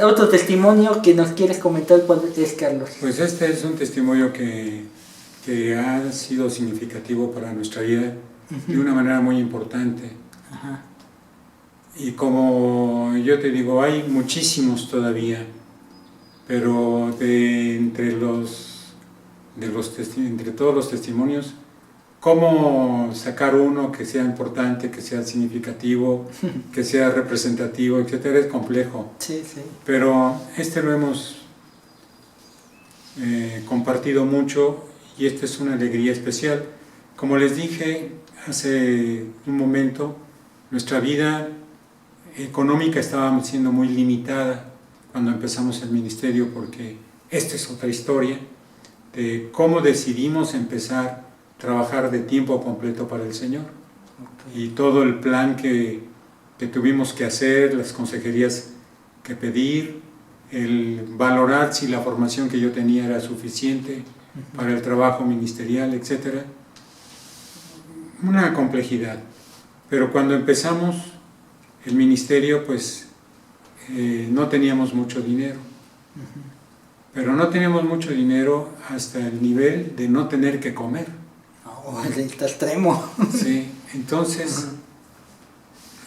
otro testimonio que nos quieres comentar, ¿cuál es, Carlos? Pues este es un testimonio que ha sido significativo para nuestra vida de una manera muy importante. Ajá. Y como yo te digo, hay muchísimos todavía, pero entre todos los testimonios, cómo sacar uno que sea importante, que sea significativo, que sea representativo, etcétera, es complejo. Sí, sí. Pero lo hemos compartido mucho y esta es una alegría especial. Como les dije hace un momento, nuestra vida económica estaba siendo muy limitada cuando empezamos el ministerio, porque esta es otra historia de cómo decidimos empezar a trabajar de tiempo completo para el Señor. Okay. Y todo el plan que tuvimos que hacer, las consejerías que pedir, el valorar si la formación que yo tenía era suficiente para el trabajo ministerial, etc. Una complejidad. Pero cuando empezamos el ministerio, pues no teníamos mucho dinero. Pero no teníamos mucho dinero hasta el nivel de no tener que comer. Oh, está extremo. Sí, entonces,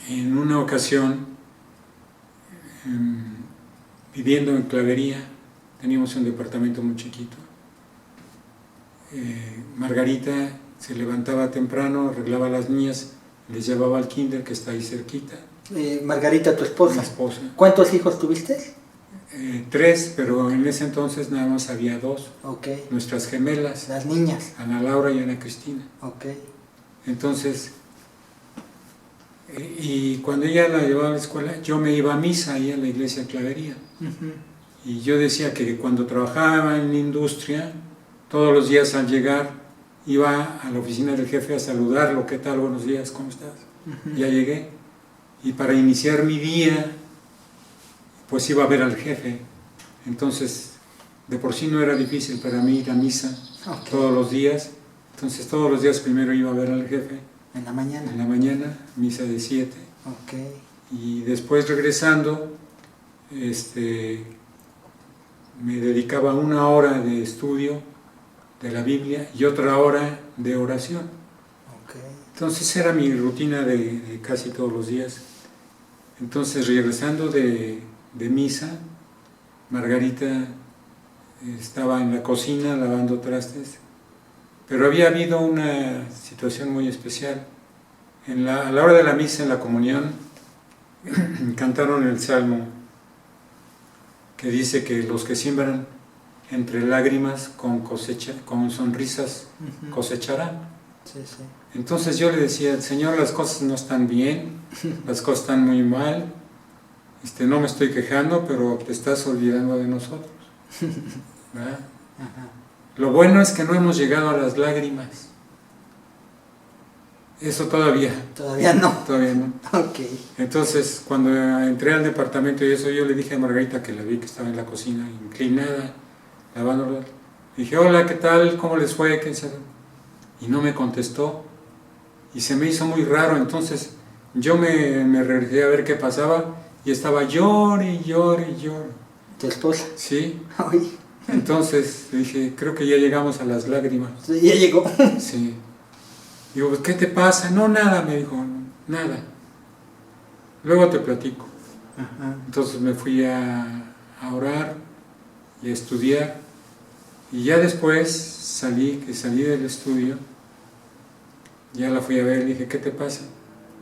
en una ocasión, viviendo en Clavería, teníamos un departamento muy chiquito. Margarita se levantaba temprano, arreglaba a las niñas, les llevaba al kinder que está ahí cerquita. Margarita, tu esposa. Mi esposa. ¿Cuántos hijos tuviste? 3, pero en ese entonces nada más había 2. Okay. Nuestras gemelas. Las niñas. Ana Laura y Ana Cristina. Okay. Entonces, y cuando ella la llevaba a la escuela, yo me iba a misa ahí a la iglesia de Clavería. Y yo decía que cuando trabajaba en la industria, todos los días al llegar, iba a la oficina del jefe a saludarlo, ¿qué tal? Buenos días, ¿cómo estás? Ya llegué. Y para iniciar mi día, pues iba a ver al jefe. Entonces, de por sí no era difícil para mí ir a misa todos los días. Entonces, todos los días primero iba a ver al jefe. ¿En la mañana? En la mañana, misa de 7. Okay. Y después regresando, me dedicaba 1 hora de estudio de la Biblia y otra hora de oración. Okay. Entonces era mi rutina de casi todos los días. Entonces, regresando de misa, Margarita estaba en la cocina lavando trastes, pero había habido una situación muy especial. A la hora de la misa, en la comunión, cantaron el salmo que dice que los que siembran entre lágrimas con sonrisas cosecharán. Sí, sí. Entonces yo le decía, Señor, las cosas no están bien, las cosas están muy mal, no me estoy quejando, pero te estás olvidando de nosotros. ¿Verdad? Lo bueno es que no hemos llegado a las lágrimas. Eso todavía. Todavía no. Todavía no. Okay. Entonces, cuando entré al departamento y eso, yo le dije a Margarita, que la vi que estaba en la cocina, inclinada, lavando. Dije, hola, ¿qué tal? ¿Cómo les fue? Y no me contestó. Y se me hizo muy raro. Entonces, yo me regresé a ver qué pasaba y estaba llore. ¿Tu esposa? Sí. Ay. Entonces dije, creo que ya llegamos a las lágrimas. Sí, ya llegó. Sí. Digo, ¿qué te pasa? No, nada, me dijo, nada. Luego te platico. Entonces me fui a orar y a estudiar. Y ya después salí del estudio, ya la fui a ver y dije, ¿qué te pasa?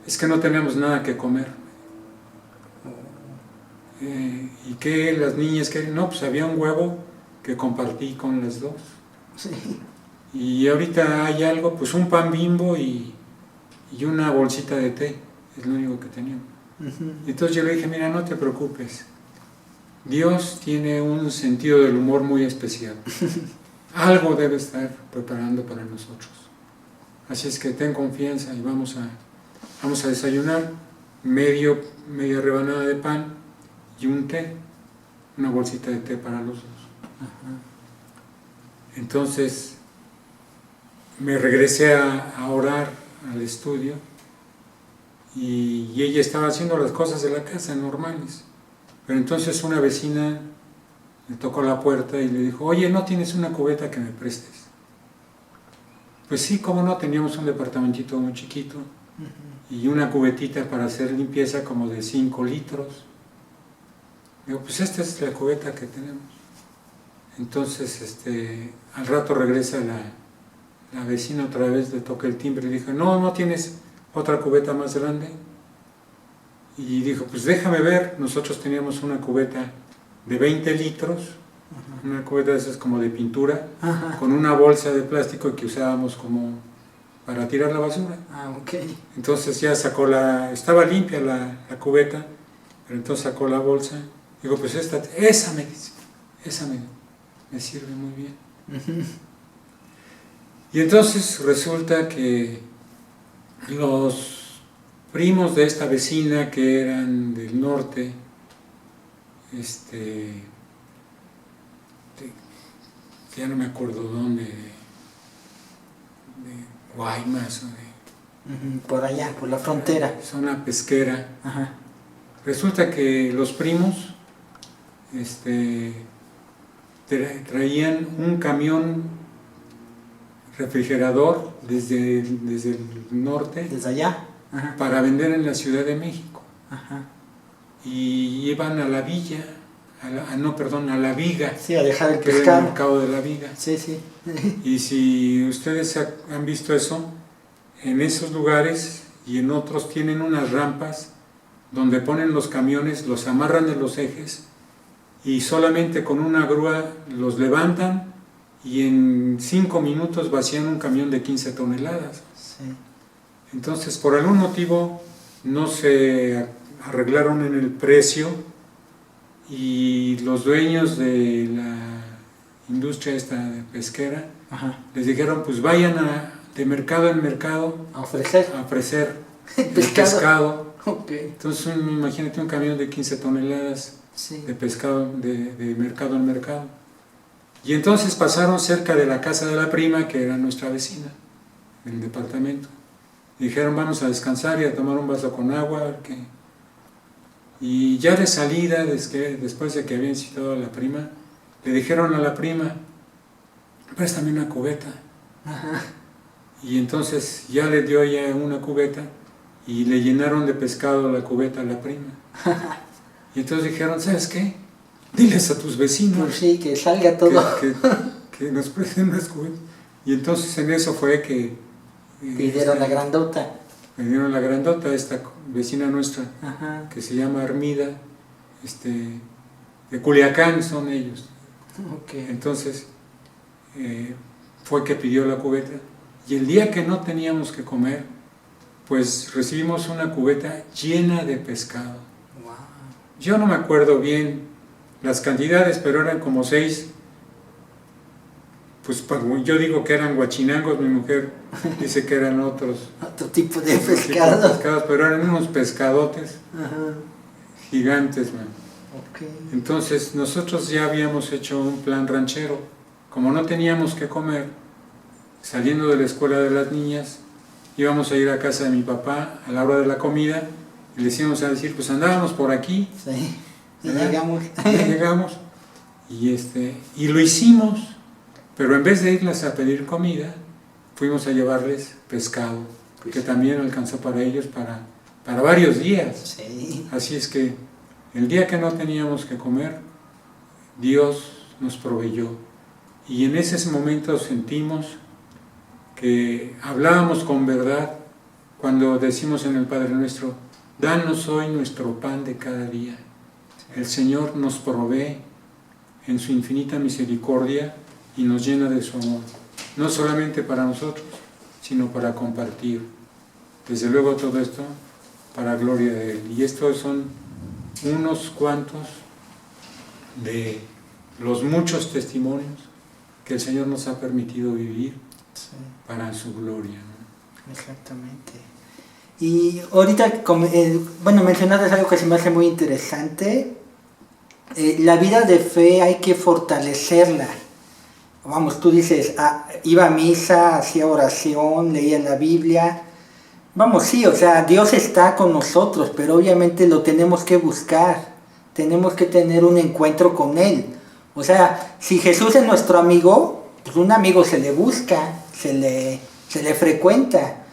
Es que no tenemos nada que comer. ¿Y qué? Las niñas, ¿qué? No, pues había un huevo que compartí con las 2. Sí. Y ahorita hay algo, pues un pan Bimbo y una bolsita de té, es lo único que teníamos. Entonces yo le dije, mira, no te preocupes, Dios tiene un sentido del humor muy especial. Algo debe estar preparando para nosotros. Así es que ten confianza y vamos a desayunar media rebanada de pan y un té, una bolsita de té para los 2. Entonces me regresé a orar al estudio y ella estaba haciendo las cosas de la casa normales. Pero entonces una vecina le tocó la puerta y le dijo, oye, ¿no tienes una cubeta que me prestes? Pues sí, cómo no, teníamos un departamentito muy chiquito y una cubetita para hacer limpieza como de 5 litros. Digo, pues esta es la cubeta que tenemos. Entonces, al rato regresa la vecina otra vez, le toca el timbre y le dijo, no, ¿no tienes otra cubeta más grande? Y dijo, pues déjame ver. Nosotros teníamos una cubeta de 20 litros, una cubeta de esas como de pintura, con una bolsa de plástico que usábamos como para tirar la basura. Entonces ya sacó estaba limpia la cubeta, pero entonces sacó la bolsa. Digo, pues esa me dice, esa me sirve muy bien. Y entonces resulta que los primos de esta vecina que eran del norte, ya no me acuerdo dónde, de Guaymas o de... Por allá, por la frontera. Zona pesquera. Resulta que los primos traían un camión refrigerador desde el norte. Desde allá. Para vender en la Ciudad de México. Y iban a la villa, a la viga. Sí, a dejar el que era pescado. el mercado de la viga. Sí, sí. Y si ustedes han visto eso, en esos lugares y en otros tienen unas rampas donde ponen los camiones, los amarran de los ejes y solamente con una grúa los levantan y en 5 minutos vacían un camión de 15 toneladas. Sí. Entonces, por algún motivo no se arreglaron en el precio y los dueños de la industria esta de pesquera les dijeron, pues vayan de mercado en mercado a ofrecer el pescado. Okay. Entonces, imagínate un camión de 15 toneladas de pescado de mercado en mercado. Y entonces pasaron cerca de la casa de la prima, que era nuestra vecina, del departamento. Dijeron, vamos a descansar y a tomar un vaso con agua. Y ya de salida, después de que habían citado a la prima, le dijeron a la prima, préstame una cubeta. Y entonces ya le dio ella una cubeta y le llenaron de pescado la cubeta a la prima. Y entonces dijeron, ¿sabes qué? Diles a tus vecinos. Pues sí, que salga todo. Que nos presten unas cubetas. Y entonces en eso fue que pidieron la grandota. Me dieron la grandota, esta vecina nuestra, que se llama Armida, de Culiacán son ellos. Entonces fue que pidió la cubeta. Y el día que no teníamos que comer, pues recibimos una cubeta llena de pescado. Yo no me acuerdo bien las cantidades, pero eran como 6. Pues yo digo que eran guachinangos, mi mujer dice que eran otro tipo de pescados, pero eran unos pescadotes gigantes, man. Entonces nosotros ya habíamos hecho un plan ranchero. Como no teníamos que comer, saliendo de la escuela de las niñas, íbamos a ir a casa de mi papá a la hora de la comida y les íbamos a decir, pues andábamos por aquí. Sí, y llegamos. Llegamos y lo hicimos. Pero en vez de irles a pedir comida, fuimos a llevarles pescado, que también alcanzó para ellos para varios días. Sí. Así es que el día que no teníamos que comer, Dios nos proveyó. Y en ese momento sentimos que hablábamos con verdad cuando decimos en el Padre Nuestro, danos hoy nuestro pan de cada día. El Señor nos provee en su infinita misericordia y nos llena de su amor, no solamente para nosotros, sino para compartir. Desde luego todo esto para gloria de Él. Y estos son unos cuantos de los muchos testimonios que el Señor nos ha permitido vivir para su gloria, ¿no? Exactamente. Y ahorita, mencionaste algo que se me hace muy interesante. La vida de fe hay que fortalecerla. Vamos, tú dices, iba a misa, hacía oración, leía la Biblia. Vamos, sí, o sea, Dios está con nosotros, pero obviamente lo tenemos que buscar. tenemos que tener un encuentro con Él. O sea, si Jesús es nuestro amigo, pues un amigo se le busca, se le frecuenta.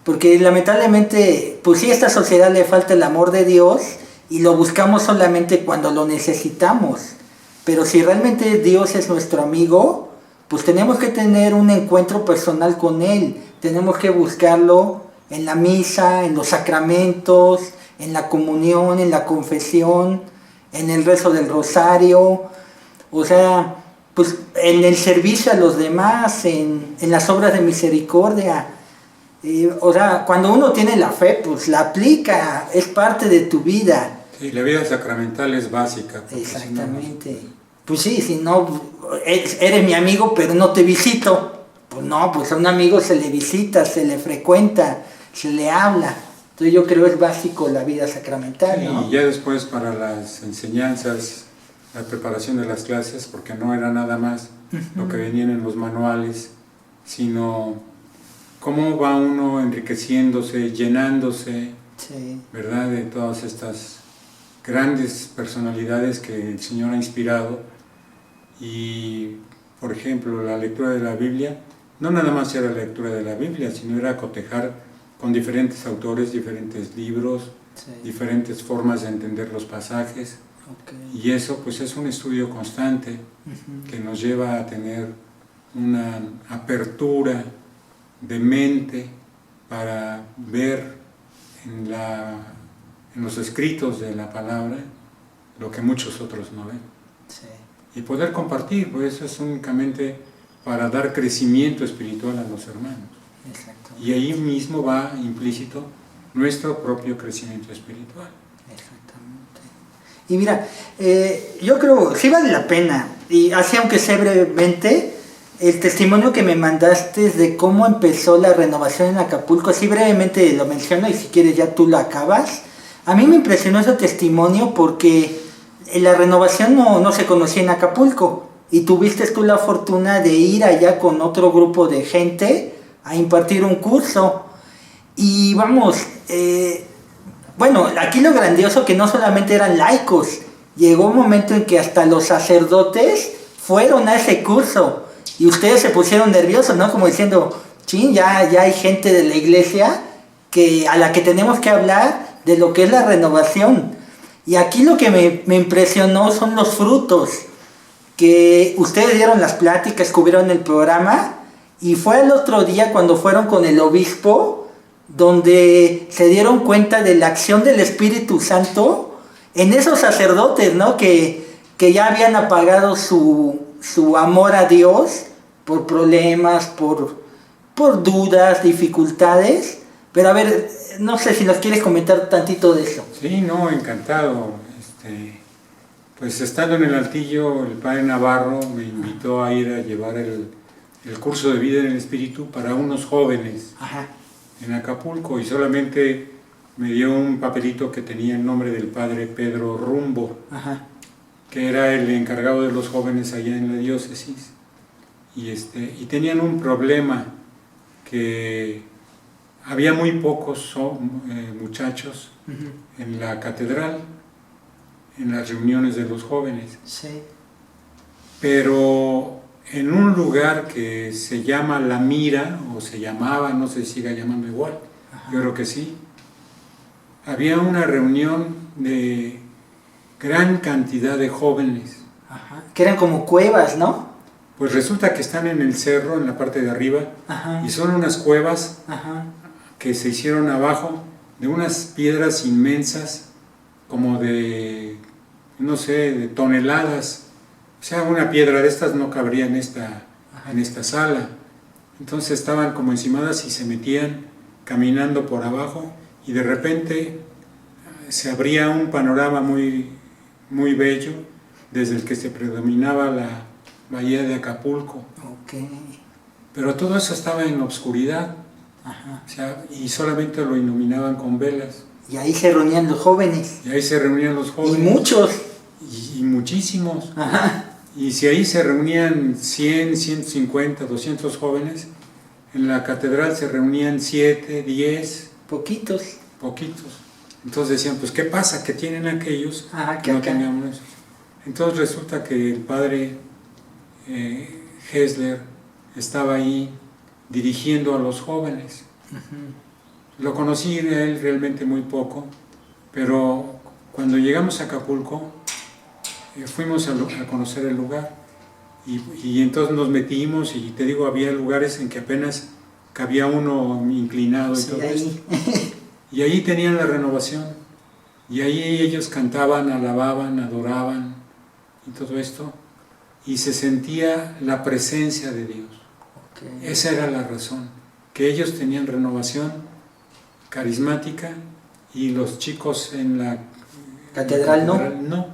Porque lamentablemente, pues sí, a esta sociedad le falta el amor de Dios y lo buscamos solamente cuando lo necesitamos. Pero si realmente Dios es nuestro amigo, pues tenemos que tener un encuentro personal con Él. Tenemos que buscarlo en la misa, en los sacramentos, en la comunión, en la confesión, en el rezo del rosario. O sea, pues en el servicio a los demás, en las obras de misericordia. O sea, cuando uno tiene la fe, pues la aplica, es parte de tu vida. Sí, la vida sacramental es básica. Exactamente. Si no, pues sí, si no, eres mi amigo, pero no te visito. Pues no, pues a un amigo se le visita, se le frecuenta, se le habla. Entonces yo creo que es básico la vida sacramental, sí, ¿no? Y ya después para las enseñanzas, la preparación de las clases, porque no era nada más lo que venían en los manuales, sino cómo va uno enriqueciéndose, llenándose, sí, ¿verdad?, de todas estas grandes personalidades que el Señor ha inspirado. Y, por ejemplo, la lectura de la Biblia, no nada más era la lectura de la Biblia, sino era cotejar con diferentes autores, diferentes libros, sí, diferentes formas de entender los pasajes. okay. Y eso pues es un estudio constante que nos lleva a tener una apertura de mente para ver en los escritos de la palabra lo que muchos otros no ven. Sí. Y poder compartir, pues eso es únicamente para dar crecimiento espiritual a los hermanos. Y ahí mismo va implícito nuestro propio crecimiento espiritual. Exactamente. Y mira, yo creo sí vale la pena, y así aunque sea brevemente, el testimonio que me mandaste de cómo empezó la renovación en Acapulco, así brevemente lo menciono y si quieres ya tú lo acabas. A mí me impresionó ese testimonio porque la renovación no se conocía en Acapulco y tuviste tú la fortuna de ir allá con otro grupo de gente a impartir un curso. Y vamos, bueno, aquí lo grandioso que no solamente eran laicos, llegó un momento en que hasta los sacerdotes fueron a ese curso y ustedes se pusieron nerviosos, ¿no? Como diciendo, chin, ya hay gente de la iglesia a la que tenemos que hablar de lo que es la renovación. Y aquí lo que me impresionó son los frutos, que ustedes dieron las pláticas, cubrieron el programa, y fue el otro día cuando fueron con el obispo, donde se dieron cuenta de la acción del Espíritu Santo en esos sacerdotes, ¿no? Que ya habían apagado su amor a Dios por problemas, por dudas, dificultades. Pero a ver, no sé si nos quieres comentar tantito de eso. Sí, no, encantado. Pues estando en el Altillo, el padre Navarro me invitó a ir a llevar el curso de vida en el Espíritu para unos jóvenes. Ajá. En Acapulco, y solamente me dio un papelito que tenía el nombre del padre Pedro Rumbo. Ajá. Que era el encargado de los jóvenes allá en la diócesis. Y tenían un problema, que había muy pocos muchachos en la catedral, en las reuniones de los jóvenes. Sí. Pero en un lugar que se llama La Mira, o se llamaba, no sé si siga llamando igual, ajá, yo creo que sí, había una reunión de gran cantidad de jóvenes. Ajá. Que eran como cuevas, ¿no? Pues resulta que están en el cerro, en la parte de arriba, ajá, y son unas cuevas, ajá, que se hicieron abajo de unas piedras inmensas, como de, no sé, de toneladas. O sea, una piedra de estas no cabría en esta sala. Entonces estaban como encimadas y se metían caminando por abajo, y de repente se abría un panorama muy, muy bello desde el que se predominaba la bahía de Acapulco. Okay. Pero todo eso estaba en obscuridad. Ajá. O sea, y solamente lo iluminaban con velas. Y ahí se reunían los jóvenes. Y ahí se reunían los jóvenes. Y muchos. Y muchísimos. Ajá. Y si ahí se reunían 100, 150, 200 jóvenes, en la catedral se reunían 7, 10. Poquitos. Poquitos. Entonces decían, pues ¿qué pasa? ¿Qué tienen aquellos que no tengamos eso? Entonces resulta que el padre Hessler estaba ahí dirigiendo a los jóvenes. Lo conocí de él realmente muy poco, pero cuando llegamos a Acapulco fuimos a conocer el lugar y entonces nos metimos y te digo, había lugares en que apenas cabía uno inclinado y todo eso. Y ahí tenían la renovación y ahí ellos cantaban, alababan, adoraban y todo esto y se sentía la presencia de Dios. Esa era la razón, que ellos tenían renovación carismática y los chicos en la catedral no.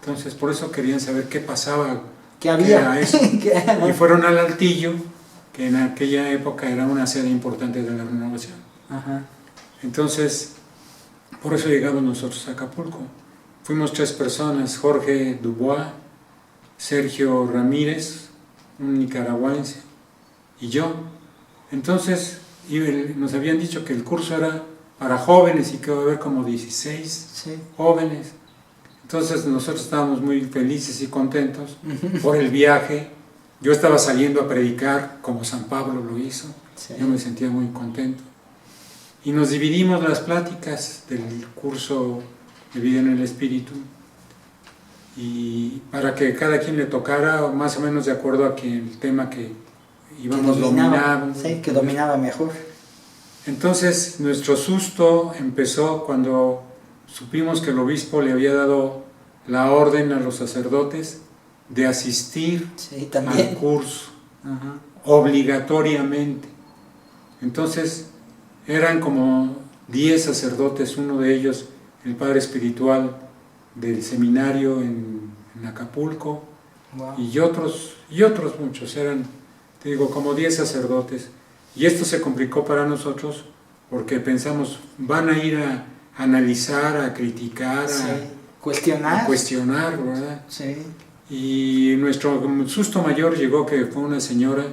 Entonces por eso querían saber qué pasaba, qué había. Era eso. Y fueron al Altillo, que en aquella época era una sede importante de la renovación. Entonces por eso llegamos nosotros a Acapulco. Fuimos 3 personas, Jorge Dubois, Sergio Ramírez, un nicaragüense, y yo. Entonces nos habían dicho que el curso era para jóvenes y que iba a haber como 16 jóvenes. Entonces nosotros estábamos muy felices y contentos por el viaje. Yo estaba saliendo a predicar como San Pablo lo hizo. Yo me sentía muy contento. Y nos dividimos las pláticas del curso de vida en el Espíritu y para que cada quien le tocara más o menos de acuerdo a que el tema que íbamos dominando. Sí, que dominaba mejor. Entonces nuestro susto empezó cuando supimos que el obispo le había dado la orden a los sacerdotes de asistir al curso obligatoriamente. Entonces eran como 10 sacerdotes, uno de ellos el padre espiritual del seminario en Acapulco, y otros muchos, eran, te digo, como 10 sacerdotes. Y esto se complicó para nosotros porque pensamos, van a ir a analizar, a criticar, a cuestionar, ¿verdad? Y nuestro susto mayor llegó que fue una señora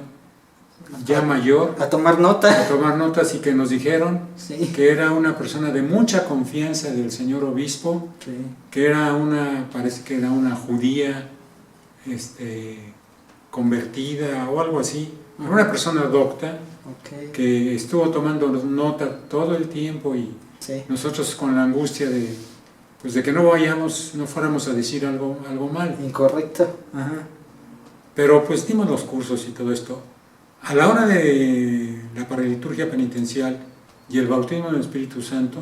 ya mayor a tomar notas y que nos dijeron que era una persona de mucha confianza del señor obispo, que era parece que era una judía convertida o algo así, una persona docta que estuvo tomando nota todo el tiempo y nosotros con la angustia de que no fuéramos a decir algo mal. Incorrecto. Pero pues dimos los cursos y todo esto. A la hora de la paraliturgia penitencial y el bautismo del Espíritu Santo,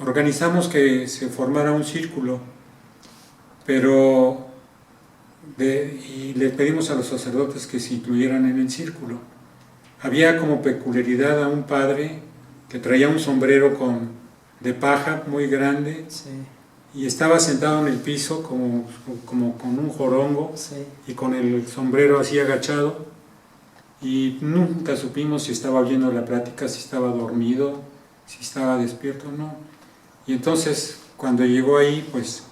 organizamos que se formara un círculo, y le pedimos a los sacerdotes que se incluyeran en el círculo. Había como peculiaridad a un padre que traía un sombrero de paja muy grande y estaba sentado en el piso como con un jorongo y con el sombrero así agachado. Y nunca supimos si estaba oyendo la plática, si estaba dormido, si estaba despierto o no. Y entonces, cuando llegó ahí, pues,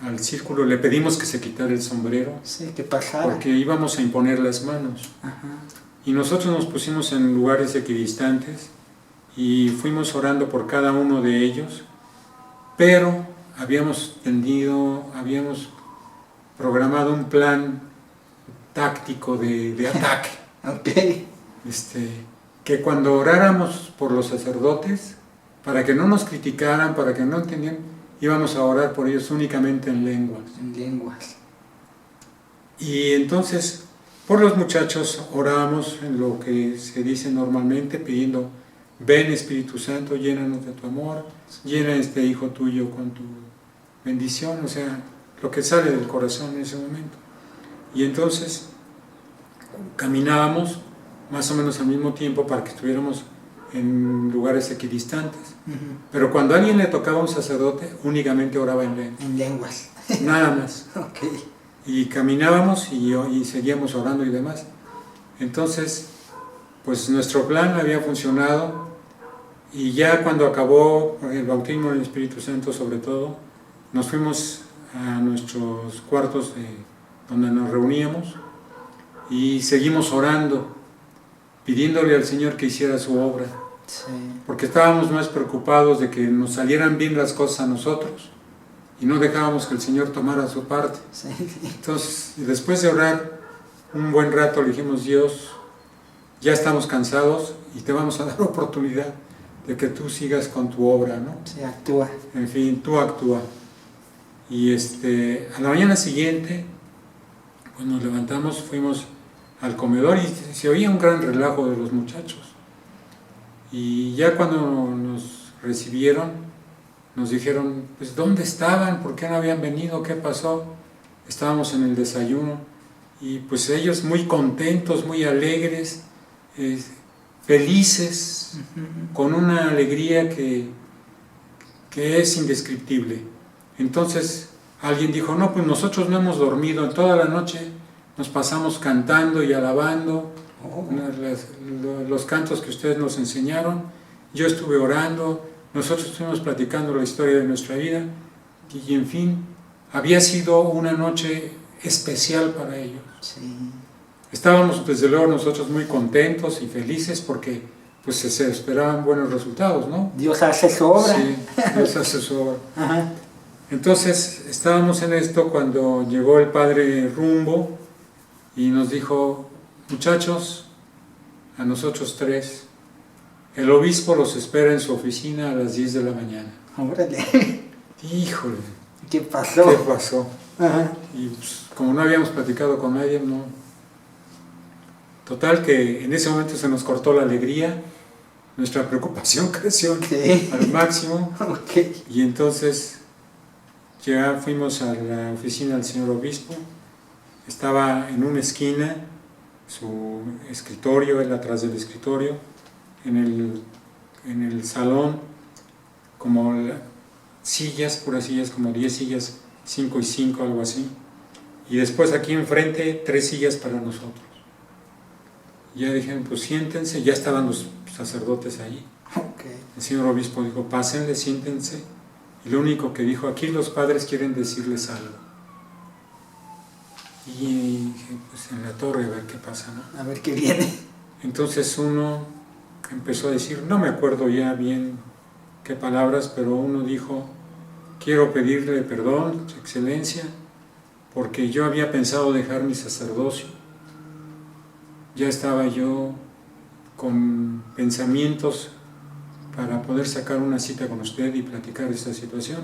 al círculo le pedimos que se quitara el sombrero. Que pasara. Porque íbamos a imponer las manos. Y nosotros nos pusimos en lugares equidistantes y fuimos orando por cada uno de ellos, pero habíamos programado un plan táctico de ataque. Que cuando oráramos por los sacerdotes, para que no nos criticaran, para que no entendieran, íbamos a orar por ellos únicamente en lenguas. Y entonces, por los muchachos orábamos en lo que se dice normalmente, pidiendo, ven Espíritu Santo, llénanos de tu amor, llena a este hijo tuyo con tu bendición, o sea, lo que sale del corazón en ese momento. Y entonces caminábamos más o menos al mismo tiempo para que estuviéramos en lugares equidistantes. Pero cuando a alguien le tocaba a un sacerdote, únicamente oraba en lenguas. Nada más. Y caminábamos y seguíamos orando y demás. Entonces, pues nuestro plan había funcionado y ya cuando acabó el bautismo del Espíritu Santo sobre todo, nos fuimos a nuestros cuartos donde nos reuníamos y seguimos orando, pidiéndole al Señor que hiciera su obra. Sí. porque estábamos más preocupados de que nos salieran bien las cosas a nosotros y no dejábamos que el Señor tomara su parte. Sí. Entonces, después de orar un buen rato, le dijimos: Dios, ya estamos cansados y te vamos a dar oportunidad de que tú sigas con tu obra, ¿no? Se actúa. En fin, tú actúa. Y a la mañana siguiente, pues nos levantamos, fuimos al comedor y se oía un gran relajo de los muchachos. Y ya cuando nos recibieron, nos dijeron: pues ¿dónde estaban? ¿Por qué no habían venido? ¿Qué pasó? Estábamos en el desayuno y pues ellos muy contentos, muy alegres, felices, con una alegría que es indescriptible. Entonces alguien dijo: no, pues nosotros no hemos dormido, en toda la noche nos pasamos cantando y alabando los cantos que ustedes nos enseñaron, yo estuve orando, nosotros estuvimos platicando la historia de nuestra vida y en fin, había sido una noche especial para ellos. Sí. Estábamos desde luego nosotros muy contentos y felices porque pues se esperaban buenos resultados, ¿no? Dios hace su obra. Sí, Dios hace su obra. Ajá. Entonces estábamos en esto cuando llegó el padre Rumbo y nos dijo: muchachos, a nosotros tres, el obispo los espera en su oficina a las 10 de la mañana. Órale. Híjole, ¿Qué pasó? ¿qué pasó? Ajá. Y pues, como no habíamos platicado con nadie, no. Total que en ese momento se nos cortó la alegría, nuestra preocupación creció Sí. al máximo. Okay. Y entonces ya fuimos a la oficina del señor obispo. Estaba en una esquina su escritorio, él atrás del escritorio, en el salón, como sillas, puras sillas, como 10 sillas, 5 y 5, algo así. Y después aquí enfrente 3 sillas para nosotros. Y ya dijeron: pues siéntense, ya estaban los sacerdotes ahí. Okay. El señor obispo dijo: pásenle, siéntense. Y lo único que dijo: aquí los padres quieren decirles algo. Y dije: pues en la torre, a ver qué pasa, ¿no? A ver qué viene. Entonces uno empezó a decir, no me acuerdo ya bien qué palabras, pero uno dijo: quiero pedirle perdón, Su Excelencia, porque yo había pensado dejar mi sacerdocio. Ya estaba yo con pensamientos para poder sacar una cita con usted y platicar esta situación.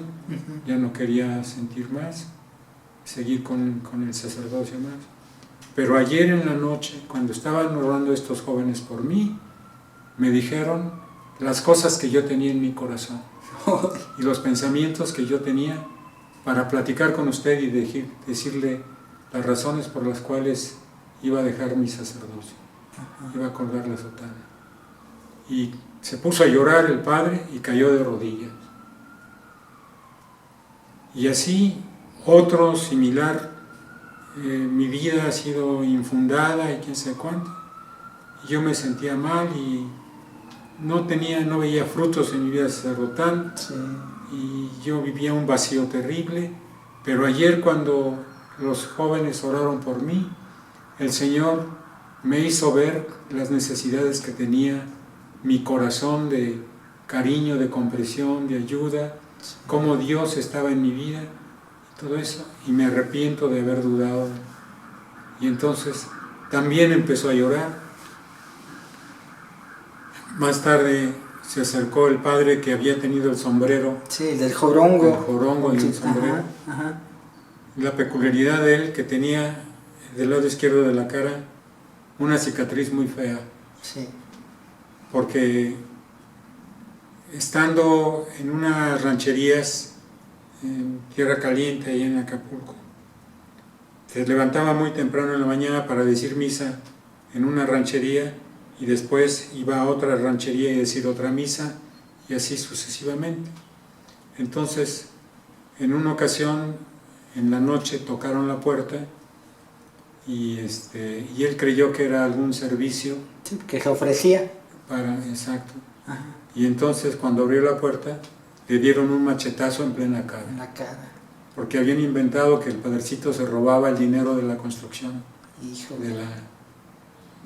Ya no quería sentir más, seguir con el sacerdocio más. Pero ayer en la noche, cuando estaban orando estos jóvenes por mí, me dijeron las cosas que yo tenía en mi corazón y los pensamientos que yo tenía para platicar con usted y decirle las razones por las cuales iba a dejar mi sacerdocio, iba a colgar la sotana. Y se puso a llorar el padre y cayó de rodillas. Y así, otro similar, mi vida ha sido infundada y quién sabe cuánto. Y yo me sentía mal y no veía frutos en mi vida sacerdotal. Sí. Y yo vivía un vacío terrible. Pero ayer, cuando los jóvenes oraron por mí, el Señor me hizo ver las necesidades que tenía mi corazón de cariño, de comprensión, de ayuda, cómo Dios estaba en mi vida, todo eso, y me arrepiento de haber dudado. Y entonces también empezó a llorar. Más tarde se acercó el padre que había tenido el sombrero. Sí, del jorongo. El jorongo y el sombrero. Ajá, ajá. La peculiaridad de él, que tenía del lado izquierdo de la cara una cicatriz muy fea. Sí. Porque estando en unas rancherías en Tierra Caliente, ahí en Acapulco, se levantaba muy temprano en la mañana para decir misa en una ranchería y después iba a otra ranchería y decir otra misa y así sucesivamente. Entonces, en una ocasión, en la noche tocaron la puerta y él creyó que era algún servicio. Sí, que se ofrecía. Exacto. Ajá. Y entonces cuando abrió la puerta le dieron un machetazo en plena cara. En la cara. Porque habían inventado que el padrecito se robaba el dinero de la construcción Hijo de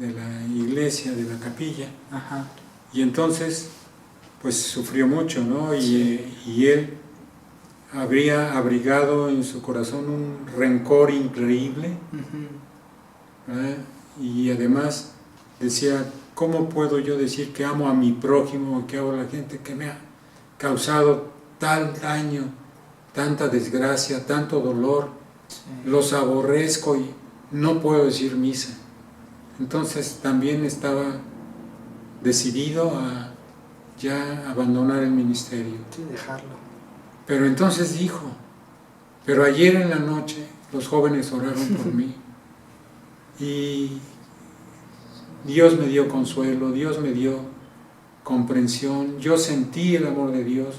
la iglesia, de la capilla. Ajá. Y entonces, pues sufrió mucho, ¿no? Y él habría abrigado en su corazón un rencor increíble, ¿verdad? Y además decía, ¿cómo puedo yo decir que amo a mi prójimo, que amo a la gente que me ha causado tal daño, tanta desgracia, tanto dolor? Sí. Los aborrezco y no puedo decir misa. Entonces también estaba decidido a ya abandonar el ministerio. Sí, dejarlo. Pero entonces dijo, pero ayer en la noche los jóvenes oraron por mí y Dios me dio consuelo, Dios me dio comprensión, yo sentí el amor de Dios,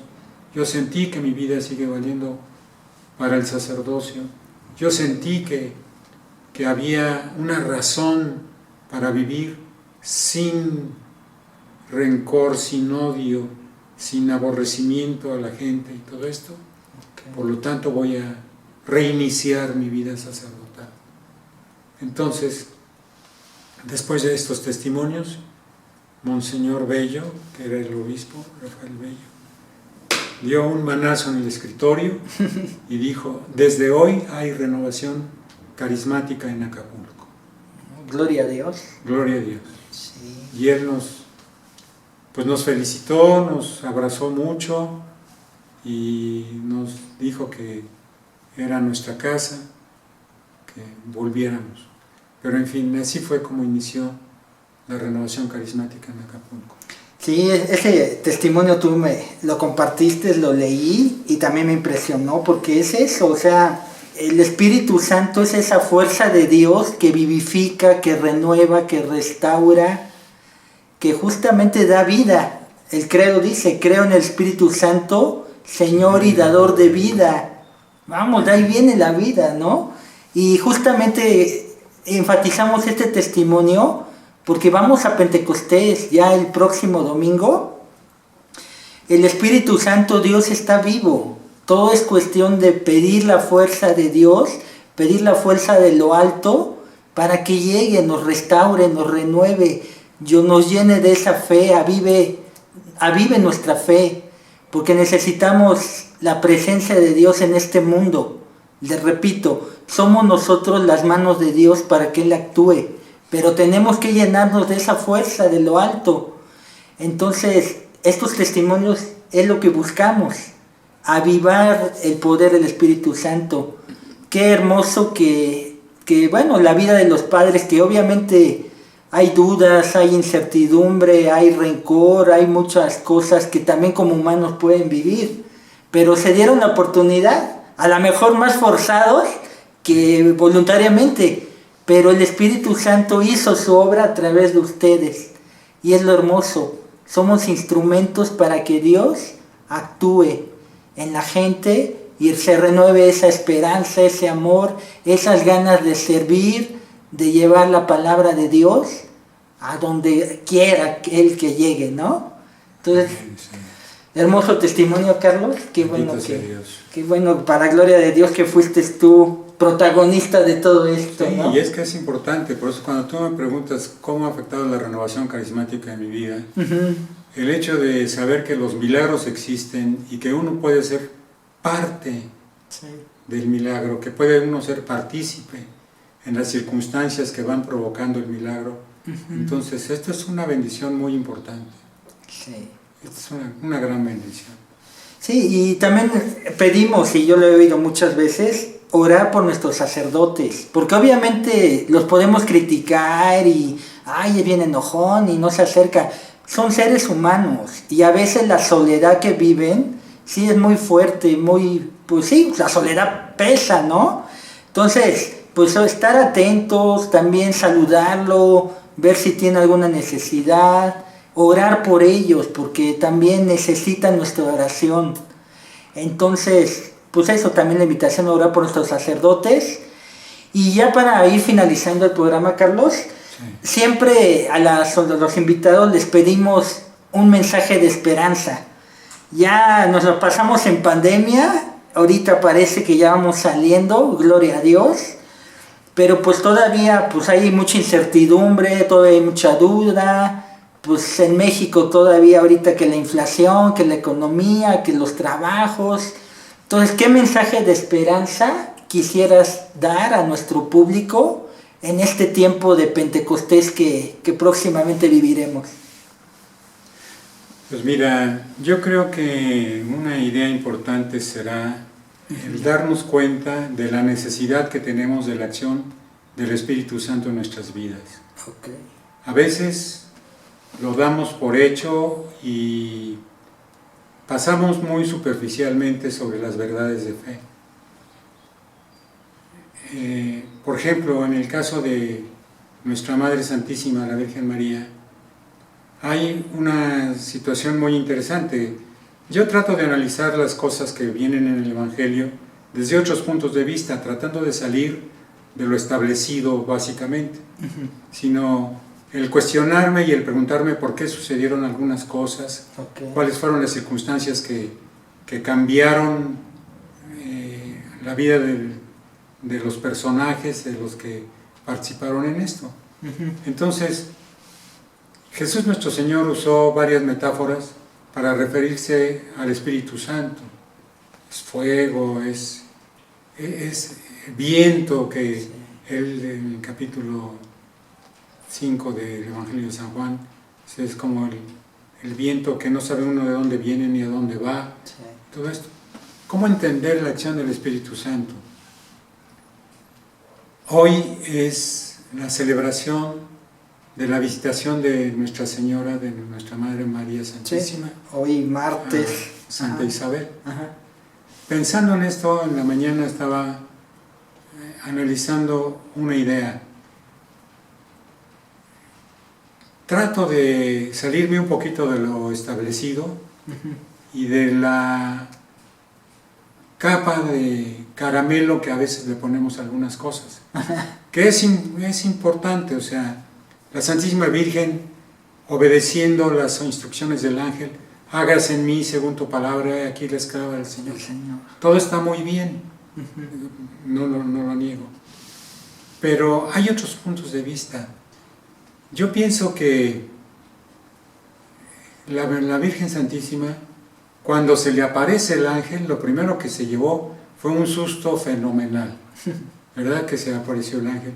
yo sentí que mi vida sigue valiendo para el sacerdocio, yo sentí que había una razón para vivir sin rencor, sin odio, sin aborrecimiento a la gente y todo esto. Por lo tanto voy a reiniciar mi vida sacerdotal. Entonces, después de estos testimonios, Monseñor Bello, que era el obispo, Rafael Bello, dio un manazo en el escritorio y dijo, desde hoy hay renovación carismática en Acapulco. Gloria a Dios. Gloria a Dios. Sí. Y él nos felicitó, nos abrazó mucho y nos dijo que era nuestra casa, que volviéramos. Pero en fin, así fue como inició la renovación carismática en Acapulco. Sí, ese testimonio tú me lo compartiste, lo leí y también me impresionó porque es eso, o sea, el Espíritu Santo es esa fuerza de Dios que vivifica, que renueva, que restaura, que justamente da vida. El credo dice, creo en el Espíritu Santo, Señor y dador de vida. Vamos, de ahí viene la vida, ¿no? Y justamente enfatizamos este testimonio porque vamos a Pentecostés ya el próximo domingo. El Espíritu Santo, Dios está vivo. Todo es cuestión de pedir la fuerza de Dios, pedir la fuerza de lo alto para que llegue, nos restaure, nos renueve, nos llene de esa fe, avive nuestra fe, porque necesitamos la presencia de Dios en este mundo. Les repito, somos nosotros las manos de Dios para que Él actúe, pero tenemos que llenarnos de esa fuerza de lo alto. Entonces, estos testimonios es lo que buscamos, avivar el poder del Espíritu Santo. Qué hermoso que la vida de los padres, que obviamente hay dudas, hay incertidumbre, hay rencor, hay muchas cosas que también como humanos pueden vivir, pero se dieron la oportunidad, a lo mejor más forzados que voluntariamente, pero el Espíritu Santo hizo su obra a través de ustedes, y es lo hermoso, somos instrumentos para que Dios actúe en la gente y se renueve esa esperanza, ese amor, esas ganas de servir, de llevar la palabra de Dios a donde quiera Él que llegue, ¿no? Entonces, sí. Hermoso testimonio, Carlos. Qué bueno, para gloria de Dios que fuiste tú protagonista de todo esto, sí, ¿no? Y es que es importante, por eso cuando tú me preguntas cómo ha afectado la renovación carismática en mi vida, el hecho de saber que los milagros existen y que uno puede ser parte del milagro, que puede uno ser partícipe en las circunstancias que van provocando el milagro. Entonces, esto es una bendición muy importante. Sí. Esto es una gran bendición. Sí, y también pedimos, y yo lo he oído muchas veces, orar por nuestros sacerdotes, porque obviamente los podemos criticar y, ay, es bien enojón y no se acerca. Son seres humanos y a veces la soledad que viven, sí es muy fuerte, pues sí, la soledad pesa, ¿no? Entonces, pues estar atentos, también saludarlo, ver si tiene alguna necesidad, orar por ellos, porque también necesitan nuestra oración. Entonces, pues eso, también la invitación a orar por nuestros sacerdotes. Y ya para ir finalizando el programa, Carlos, siempre a los invitados les pedimos un mensaje de esperanza. Ya nos lo pasamos en pandemia, ahorita parece que ya vamos saliendo, gloria a Dios, pero pues todavía pues hay mucha incertidumbre, todavía hay mucha duda, pues en México todavía ahorita que la inflación, que la economía, que los trabajos. Entonces, ¿qué mensaje de esperanza quisieras dar a nuestro público en este tiempo de Pentecostés que próximamente viviremos? Pues mira, yo creo que una idea importante será el darnos cuenta de la necesidad que tenemos de la acción del Espíritu Santo en nuestras vidas. Okay. A veces lo damos por hecho y pasamos muy superficialmente sobre las verdades de fe. Por ejemplo, en el caso de nuestra Madre Santísima, la Virgen María, hay una situación muy interesante. Yo trato de analizar las cosas que vienen en el Evangelio desde otros puntos de vista, tratando de salir de lo establecido básicamente, sino el cuestionarme y el preguntarme por qué sucedieron algunas cosas, cuáles fueron las circunstancias que cambiaron la vida de los personajes, de los que participaron en esto. Entonces, Jesús nuestro Señor usó varias metáforas para referirse al Espíritu Santo. Es fuego, es viento, que él en el capítulo 5 del Evangelio de San Juan es como el viento que no sabe uno de dónde viene ni a dónde va. Todo esto. ¿Cómo entender la acción del Espíritu Santo? Hoy es la celebración de la visitación de Nuestra Señora, de nuestra Madre María Santísima. Sí, hoy martes. Santa Isabel. Pensando en esto, en la mañana estaba analizando una idea. Trato de salirme un poquito de lo establecido y de la capa de caramelo que a veces le ponemos a algunas cosas, que es importante. O sea, la Santísima Virgen, obedeciendo las instrucciones del ángel, hágase en mí según tu palabra, aquí la esclava del Señor. Todo está muy bien, no lo niego, pero hay otros puntos de vista. Yo pienso que la Virgen Santísima, cuando se le aparece el ángel, lo primero que se llevó fue un susto fenomenal, ¿verdad? Que se apareció el ángel.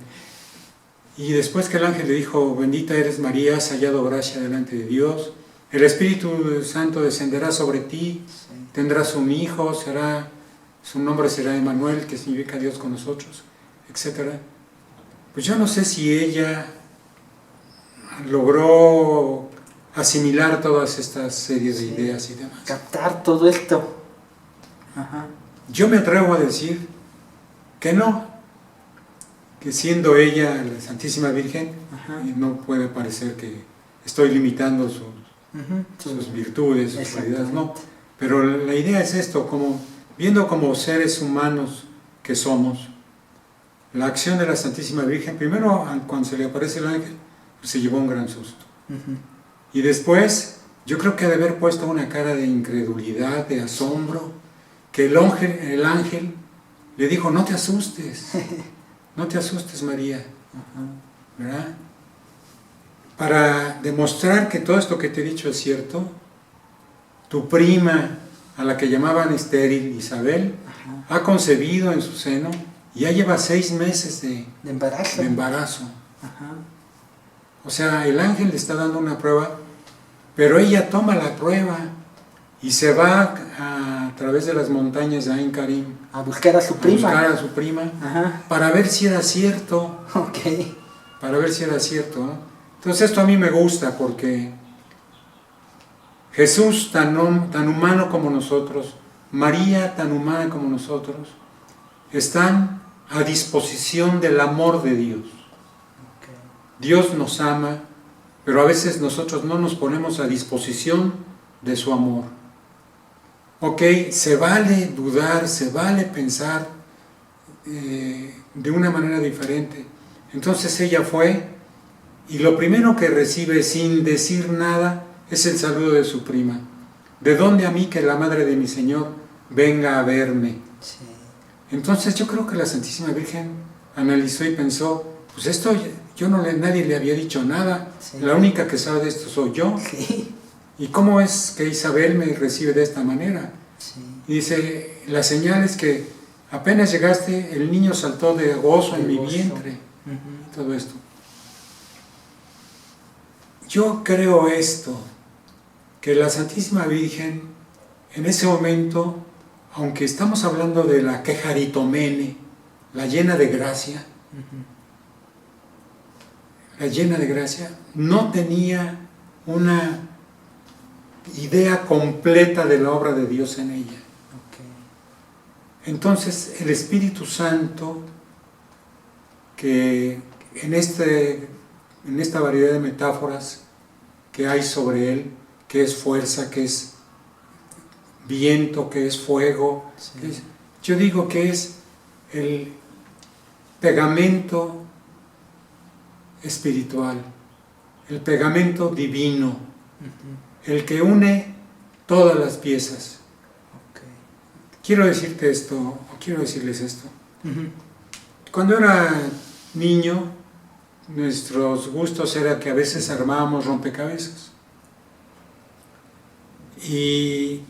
Y después que el ángel le dijo, bendita eres María, has hallado gracia delante de Dios, el Espíritu Santo descenderá sobre ti, tendrás un hijo, su nombre será Emmanuel, que significa Dios con nosotros, etc. Pues yo no sé si ella logró asimilar todas estas series de ideas y demás. Captar todo esto. Yo me atrevo a decir que no, que siendo ella la Santísima Virgen, no puede parecer que estoy limitando sus virtudes, sus cualidades, no. Pero la idea es esto, viendo como seres humanos que somos, la acción de la Santísima Virgen, primero cuando se le aparece el ángel, pues se llevó un gran susto. Y después, yo creo que ha de haber puesto una cara de incredulidad, de asombro, que el ángel le dijo, no te asustes, no te asustes, María, ¿verdad? Para demostrar que todo esto que te he dicho es cierto, tu prima, a la que llamaban estéril, Isabel, ha concebido en su seno y ya lleva 6 meses de embarazo. O sea, el ángel le está dando una prueba, pero ella toma la prueba y se va a través de las montañas de Ain Karim a buscar a su prima, para ver si era cierto. Para ver si era cierto, ¿no? Entonces esto a mí me gusta porque Jesús tan humano como nosotros, María tan humana como nosotros, están a disposición del amor de Dios. Dios nos ama, pero a veces nosotros no nos ponemos a disposición de su amor. Se vale dudar, se vale pensar de una manera diferente. Entonces ella fue, y lo primero que recibe sin decir nada es el saludo de su prima. ¿De dónde a mí que la madre de mi Señor venga a verme? Entonces yo creo que la Santísima Virgen analizó y pensó, pues esto nadie le había dicho nada, Sí. la única que sabe de esto soy yo. Sí. ¿Y cómo es que Isabel me recibe de esta manera? Sí. Y dice, la señal es que apenas llegaste, el niño saltó de gozo en De mi gozo. vientre. Ujú. Todo esto. Yo creo esto, que la Santísima Virgen, en ese momento, aunque estamos hablando de la quejaritomene, la llena de gracia, Ujú. la llena de gracia, no tenía una idea completa de la obra de Dios en ella. Ok. Entonces, el Espíritu Santo, que en esta variedad de metáforas que hay sobre él, que es fuerza, que es viento, que es fuego, Sí. yo digo que es el pegamento espiritual, el pegamento divino, Ujú. el que une todas las piezas. Ok. Quiero decirte esto, o quiero decirles esto. Ujú. Cuando era niño, nuestros gustos era que a veces armábamos rompecabezas. Y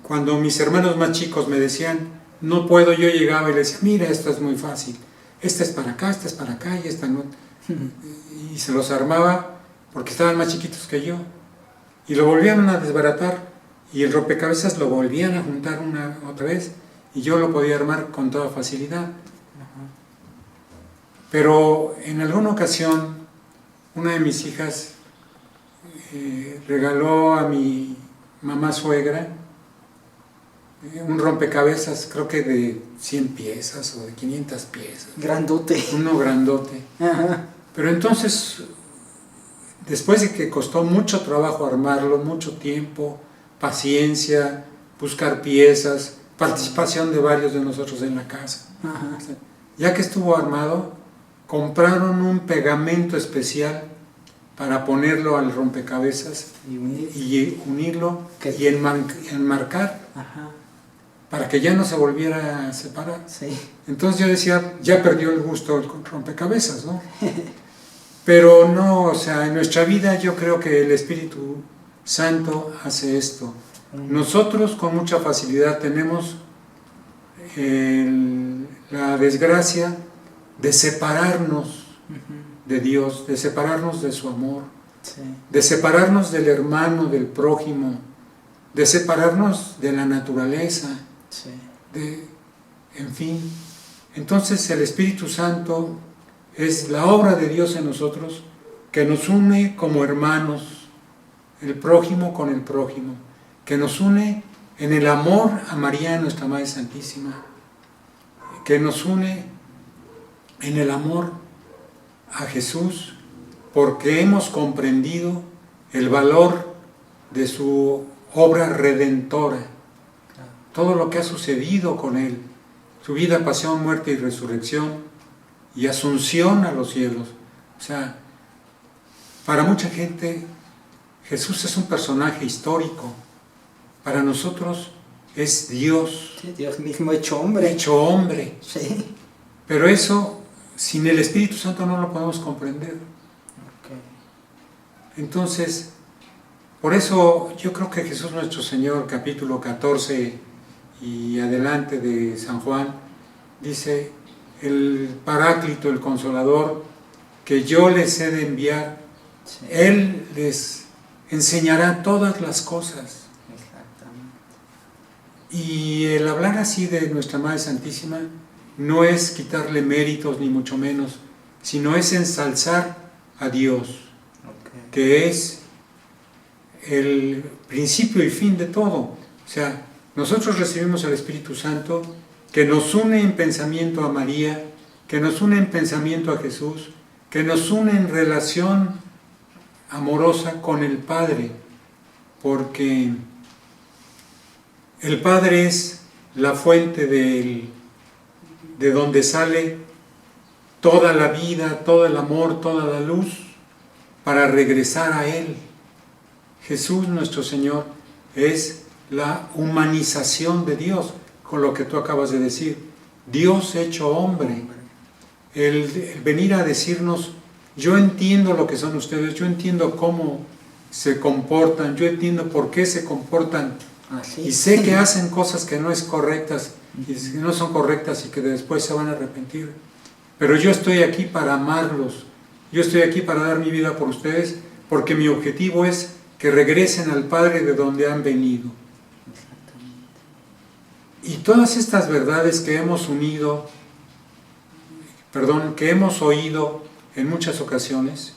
cuando mis hermanos más chicos me decían, no puedo, yo llegaba y les decía, mira, esto es muy fácil. Esta es para acá, esta es para acá y esta no. Y se los armaba porque estaban más chiquitos que yo. Y lo volvían a desbaratar y el rompecabezas lo volvían a juntar otra vez y yo lo podía armar con toda facilidad. Ajá. Pero en alguna ocasión, una de mis hijas regaló a mi mamá suegra un rompecabezas, creo que de 100 piezas o de 500 piezas. Grandote. Uno grandote. Ajá. Pero entonces, después de que costó mucho trabajo armarlo, mucho tiempo, paciencia, buscar piezas, participación de varios de nosotros en la casa. Ajá. Ya que estuvo armado, compraron un pegamento especial para ponerlo al rompecabezas Y unir. y unirlo ¿Qué? y enmarcar Ajá. para que ya no se volviera a separar. Sí. Entonces yo decía, ya perdió el gusto el rompecabezas, ¿no? Pero no, o sea, en nuestra vida yo creo que el Espíritu Santo hace esto. Nosotros con mucha facilidad tenemos la desgracia de separarnos Ujú. de Dios, de separarnos de su amor, Sí. de separarnos del hermano, del prójimo, de separarnos de la naturaleza, Sí. en fin. Entonces el Espíritu Santo es la obra de Dios en nosotros que nos une como hermanos, el prójimo con el prójimo, que nos une en el amor a María, nuestra Madre Santísima, que nos une en el amor a Jesús, porque hemos comprendido el valor de su obra redentora, Claro. todo lo que ha sucedido con él, su vida, pasión, muerte y resurrección y asunción a los cielos. O sea, para mucha gente Jesús es un personaje histórico, para nosotros es Dios Sí, Dios mismo hecho hombre. hecho hombre, Sí. pero eso sin el Espíritu Santo no lo podemos comprender. Ok. Entonces, por eso yo creo que Jesús nuestro Señor, capítulo 14 y adelante de San Juan, dice, el Paráclito, el Consolador, que yo les he de enviar, Sí. Él les enseñará todas las cosas. Exactamente. Y el hablar así de nuestra Madre Santísima no es quitarle méritos ni mucho menos, sino es ensalzar a Dios, Ok. que es el principio y fin de todo. O sea, nosotros recibimos al Espíritu Santo que nos une en pensamiento a María, que nos une en pensamiento a Jesús, que nos une en relación amorosa con el Padre, porque el Padre es la fuente de donde sale toda la vida, todo el amor, toda la luz, para regresar a Él. Jesús nuestro Señor es la humanización de Dios, con lo que tú acabas de decir, Dios hecho hombre. el venir a decirnos, yo entiendo lo que son ustedes, yo entiendo cómo se comportan, yo entiendo por qué se comportan, y sé que hacen cosas que no es correctas, y que no son correctas y que después se van a arrepentir, pero yo estoy aquí para amarlos, yo estoy aquí para dar mi vida por ustedes, porque mi objetivo es que regresen al Padre de donde han venido. Y todas estas verdades que hemos que hemos oído en muchas ocasiones,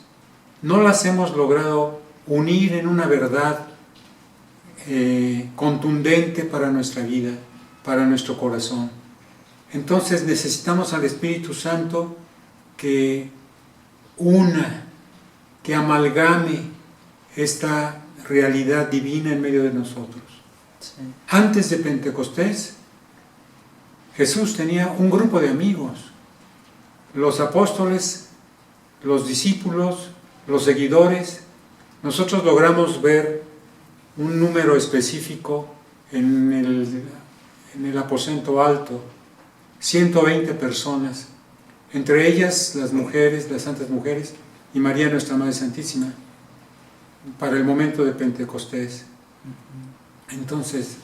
no las hemos logrado unir en una verdad contundente para nuestra vida, para nuestro corazón. Entonces necesitamos al Espíritu Santo que una, que amalgame esta realidad divina en medio de nosotros. Sí. Antes de Pentecostés, Jesús tenía un grupo de amigos, los apóstoles, los discípulos, los seguidores. Nosotros logramos ver un número específico en el aposento alto, 120 personas, entre ellas las mujeres, las santas mujeres, y María nuestra Madre Santísima, para el momento de Pentecostés. Entonces,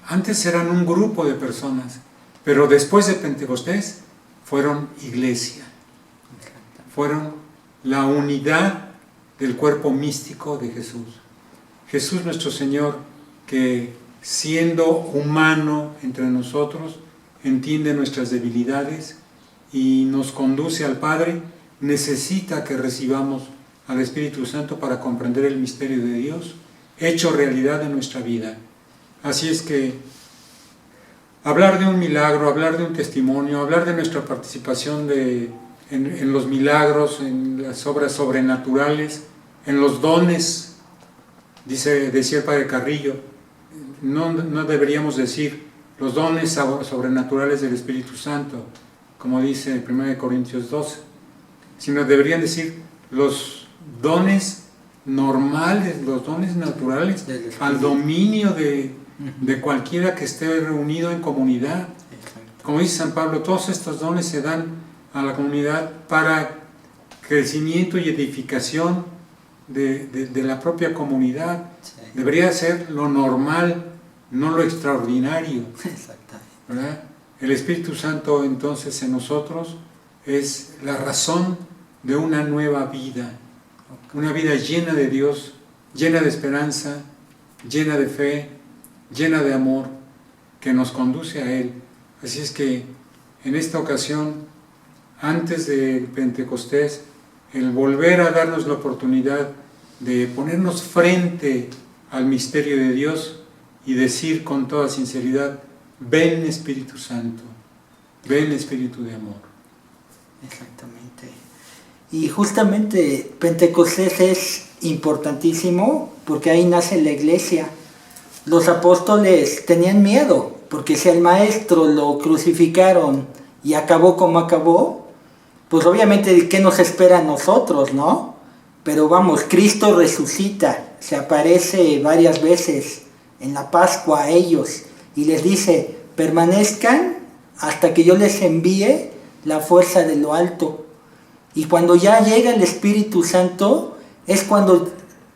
antes eran un grupo de personas, pero después de Pentecostés fueron iglesia, fueron la unidad del cuerpo místico de Jesús. Jesús nuestro Señor, que siendo humano entre nosotros, entiende nuestras debilidades y nos conduce al Padre, necesita que recibamos al Espíritu Santo para comprender el misterio de Dios, hecho realidad en nuestra vida. Así es que hablar de un milagro, hablar de un testimonio, hablar de nuestra participación en los milagros, en las obras sobrenaturales, en los dones, decía el Padre Carrillo, no deberíamos decir los dones sobrenaturales del Espíritu Santo, como dice 1 Corintios 12, sino deberían decir los dones normales, los dones naturales, al dominio de cualquiera que esté reunido en comunidad. Como dice San Pablo, todos estos dones se dan a la comunidad para crecimiento y edificación de la propia comunidad. Debería ser lo normal, no lo extraordinario, ¿verdad? El Espíritu Santo entonces en nosotros es la razón de una nueva vida, una vida llena de Dios, llena de esperanza, llena de fe, llena de amor, que nos conduce a Él. Así es que en esta ocasión, antes de Pentecostés, el volver a darnos la oportunidad de ponernos frente al misterio de Dios y decir con toda sinceridad, ven Espíritu Santo, ven Espíritu de amor. Exactamente. Y justamente Pentecostés es importantísimo porque ahí nace la iglesia. Los apóstoles tenían miedo porque si al maestro lo crucificaron y acabó como acabó, pues obviamente ¿qué nos espera a nosotros, no? Pero vamos, Cristo resucita, se aparece varias veces en la Pascua a ellos y les dice, permanezcan hasta que yo les envíe la fuerza de lo alto. Y cuando ya llega el Espíritu Santo, es cuando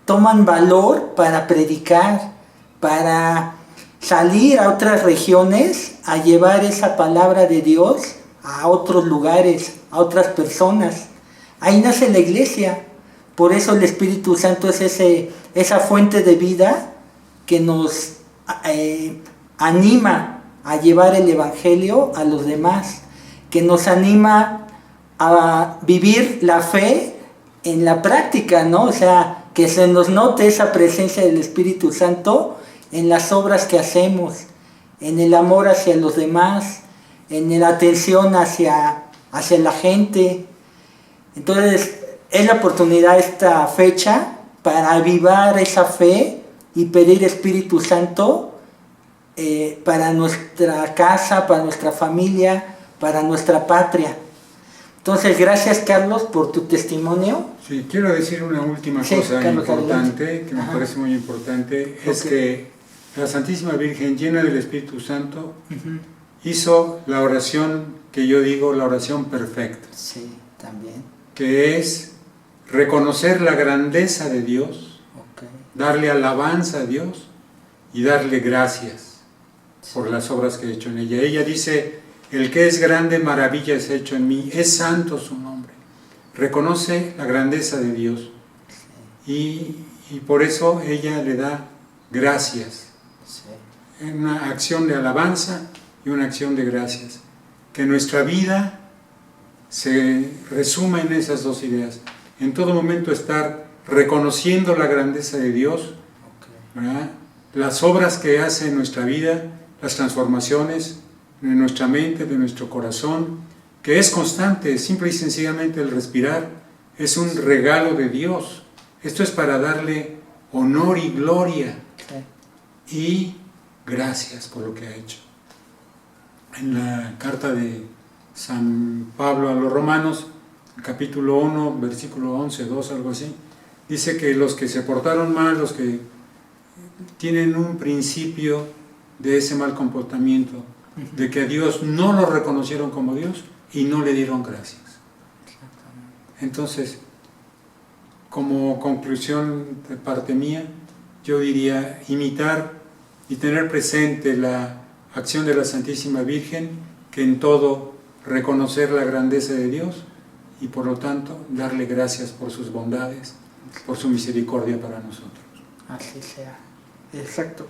toman valor para predicar, para salir a otras regiones, a llevar esa palabra de Dios a otros lugares, a otras personas. Ahí nace la iglesia. Por eso el Espíritu Santo es esa fuente de vida que nos anima a llevar el Evangelio a los demás, que nos anima a vivir la fe en la práctica, ¿no? O sea, que se nos note esa presencia del Espíritu Santo en las obras que hacemos, en el amor hacia los demás, en la atención hacia la gente. Entonces, es la oportunidad esta fecha para avivar esa fe y pedir Espíritu Santo para nuestra casa, para nuestra familia, para nuestra patria. Entonces, gracias Carlos por tu testimonio. Sí, quiero decir una última cosa Carlos, importante, adelante. Que me parece muy importante, es que la Santísima Virgen, llena del Espíritu Santo, hizo la oración que yo digo, la oración perfecta. Sí, también. Que es reconocer la grandeza de Dios, Okay. darle alabanza a Dios y darle gracias por las obras que he hecho en ella. Ella dice, el que es grande, maravillas ha hecho en mí, es santo su nombre. Reconoce la grandeza de Dios y por eso ella le da gracias. Sí. Una acción de alabanza y una acción de gracias. Que nuestra vida se resuma en esas dos ideas. En todo momento estar reconociendo la grandeza de Dios, ¿verdad? Las obras que hace en nuestra vida, las transformaciones de nuestra mente, de nuestro corazón, que es constante, simple y sencillamente el respirar, es un regalo de Dios. Esto es para darle honor y gloria y gracias por lo que ha hecho. En la carta de San Pablo a los Romanos, capítulo 1, versículo 11, 2, algo así, dice que los que se portaron mal, los que tienen un principio de ese mal comportamiento, de que a Dios no lo reconocieron como Dios y no le dieron gracias. Entonces, como conclusión de parte mía, yo diría imitar y tener presente la acción de la Santísima Virgen, que en todo reconocer la grandeza de Dios y por lo tanto darle gracias por sus bondades, por su misericordia para nosotros. Así sea, exacto.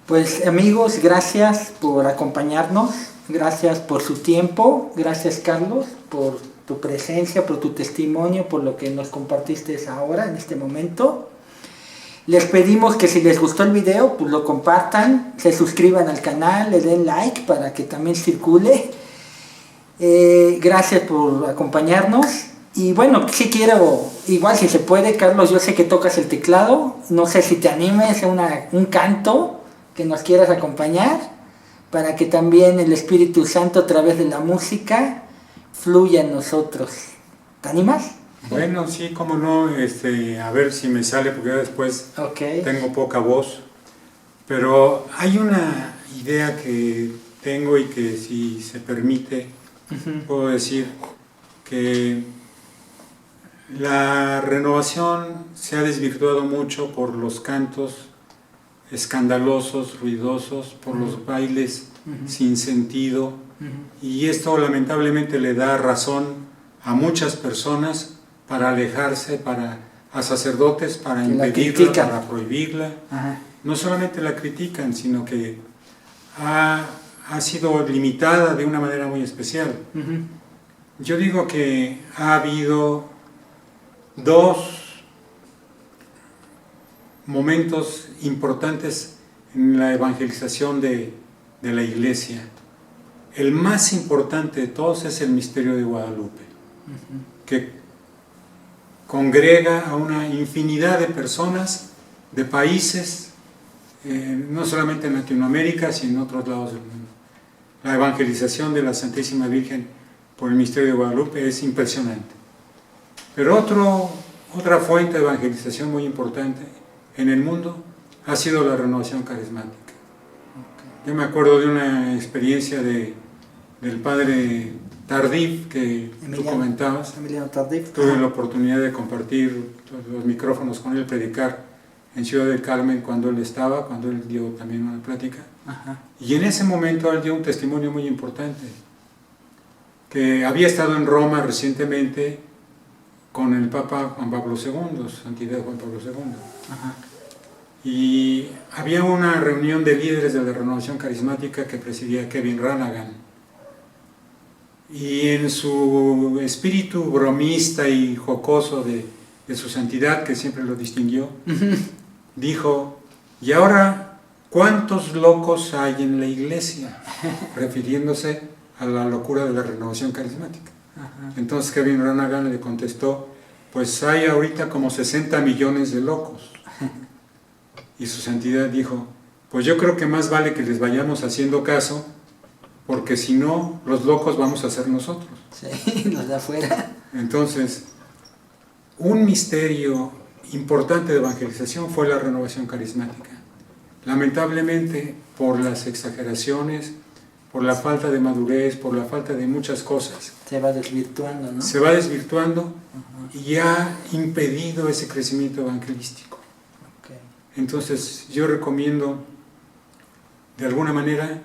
Pues amigos, gracias por acompañarnos, gracias por su tiempo, gracias Carlos por tu presencia, por tu testimonio, por lo que nos compartiste ahora, en este momento. Les pedimos que si les gustó el video, pues lo compartan, se suscriban al canal, le den like para que también circule. Gracias por acompañarnos. Y bueno, si quiero, igual si se puede, Carlos, yo sé que tocas el teclado, no sé si te animes a un canto que nos quieras acompañar, para que también el Espíritu Santo a través de la música fluya en nosotros. ¿Te animas? Bueno, sí, cómo no, a ver si me sale, porque después tengo poca voz, pero hay una idea que tengo y que si se permite, puedo decir que la renovación se ha desvirtuado mucho por los cantos escandalosos, ruidosos, por los bailes sin sentido, y esto lamentablemente le da razón a muchas personas para alejarse, a sacerdotes, para impedirla, para prohibirla. No solamente la critican, sino que ha sido limitada de una manera muy especial. Yo digo que ha habido dos momentos importantes en la evangelización de la Iglesia. El más importante de todos es el misterio de Guadalupe, que congrega a una infinidad de personas, de países, no solamente en Latinoamérica, sino en otros lados del mundo. La evangelización de la Santísima Virgen por el misterio de Guadalupe es impresionante. Pero otra fuente de evangelización muy importante en el mundo ha sido la renovación carismática. Yo me acuerdo de una experiencia del padre Tardif que tú comentabas. Emiliano Tardif. Tuve la oportunidad de compartir los micrófonos con él, predicar en Ciudad del Carmen cuando él dio también una plática. Y en ese momento él dio un testimonio muy importante, que había estado en Roma recientemente con el Papa Juan Pablo II, Santidad Juan Pablo II. Y había una reunión de líderes de la renovación carismática que presidía Kevin Ranagan. Y en su espíritu bromista y jocoso de su santidad, que siempre lo distinguió, dijo, ¿y ahora cuántos locos hay en la iglesia? Refiriéndose a la locura de la renovación carismática. Entonces Kevin Ranagan le contestó, pues hay ahorita como 60 millones de locos. Y su santidad dijo, pues yo creo que más vale que les vayamos haciendo caso, porque si no, los locos vamos a ser nosotros. Sí, los de afuera. Entonces, un misterio importante de evangelización fue la renovación carismática. Lamentablemente, por las exageraciones, por la falta de madurez, por la falta de muchas cosas. Se va desvirtuando, ¿no? Se va desvirtuando y ha impedido ese crecimiento evangelístico. Okay. Entonces yo recomiendo de alguna manera